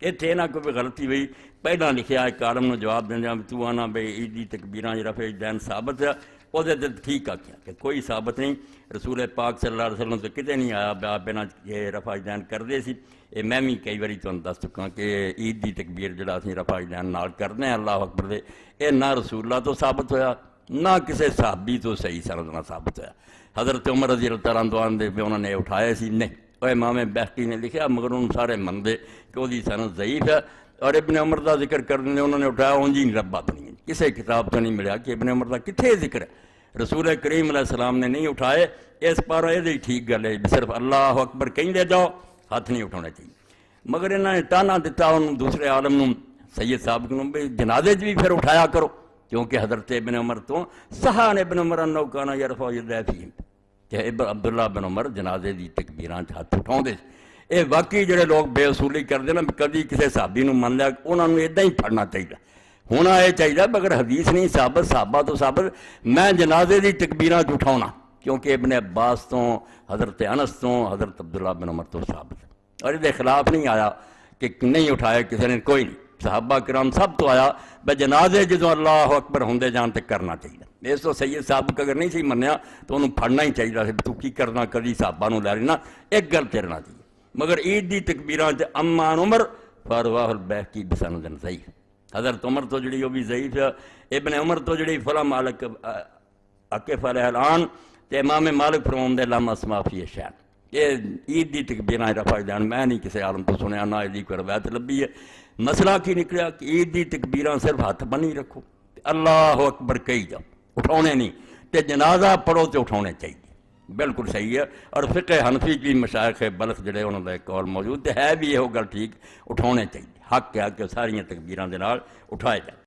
اتنے نہ کوئی غلطی ہوئی پہلا لکھیا ایک عالم نو جواب دیندیا تو آنا بھئی عید دی تکبیراں رفع دین ثابت ہے وہ ٹھیک آکھیا کہ کوئی ثابت نہیں، رسول پاک صلی اللہ علیہ وسلم سے کتے نہیں آیا آپ بنا یہ رفع دین کردے سی۔ یہ میں بھی کئی باری تمہیں دس چکا کہ عید دی تکبیر جڑا اسی رفع دین نال کرنے اللہ اکبر دے، یہ نہ رسول اللہ تو ثابت ہویا نہ کسی صحابی تو صحیح سند نہ ثابت ہویا۔ حضرت عمر رضی اللہ عنہ دے بھی انہوں نے اٹھائے سی نہیں، اور امام بہقی نے لکھا مگر ان سارے مندے کہ وہ دی سند ضعیف ہے، اور ابن عمر دا ذکر کرنے انہوں نے اٹھایا اونجی نہیں ربا تو نہیں، کسی کتاب تو نہیں ملیا کہ ابن عمر دا کتھے ذکر ہے، رسول کریم علیہ السلام نے نہیں اٹھائے۔ اس پارا یہ ٹھیک گل ہے، صرف اللہ اکبر کہیں دے جاؤ ہاتھ نہیں اٹھانا چاہیے، مگر انہوں نے تانا دیتا انہوں دوسرے عالم نوں سید صاحب کو بھی جنازے بھی پھر اٹھایا کرو، کیونکہ حضرت ابن عمر تو صحان ابن عمر انہو کانا یرفع یدیہ فیہم کہ عبداللہ بن عمر جنازے دی تکبیران ہاتھ اٹھاؤں دے۔ اے واقعی جڑے لوگ بے اصولی کر دینا کبھی کسی صحابی نو من لیا انہوں نے ادھا ہی پڑھنا چاہیے، ہونا یہ چاہیے مگر حدیث نہیں ثابت، صحابہ تو ثابت میں جنازے دی تکبیران اٹھاؤنا، کیونکہ ابن عباس تو حضرت انس تو حضرت عبداللہ بن عمر تو ثابت ہے، اور یہ خلاف نہیں آیا کہ نہیں اٹھایا کسی نے، کوئی نہیں، صحابہ کرام سب تو آیا بے جنازے جدوں اللہ اکبر ہوندے جان تے کرنا چاہیے۔ اس تو سید صاحب اگر نہیں سی منیا تو انہوں پڑھنا ہی چاہیے، تو کی کرنا کدی صحابہ نو لے لینا، ایک گل تیرنا چاہیے، مگر عید دی تکبیران امان عمر فارواہ البہقی بسند ضعیف، حضرت عمر تو جڑی وہ بھی ضعیف ہے، ابن عمر تو جڑی فلا مالک اکف علیہ الان تے امام مالک فرماؤں دے لم اسما فی شیئن، یہ عید دی تکبیران رفع دین میں نہیں کسی عالم تو سنیا نہ عیدی کو روایت لبی ہے۔ مسئلہ کی نکلیا کہ عید دی تکبیران صرف ہاتھ بنی رکھو، اللہ اکبر کہی جاؤ، اٹھونے نہیں، تے جنازہ پڑھو تے اٹھونے چاہیے، بالکل صحیح ہے، اور فقہ حنفی کی مشائخ بلخ جڑے انہوں نے قول موجود ہے بھی یہ گل ٹھیک، اٹھونے چاہیے، حق ہے کہ ساریاں تکبیران دے نال اٹھائے جائے۔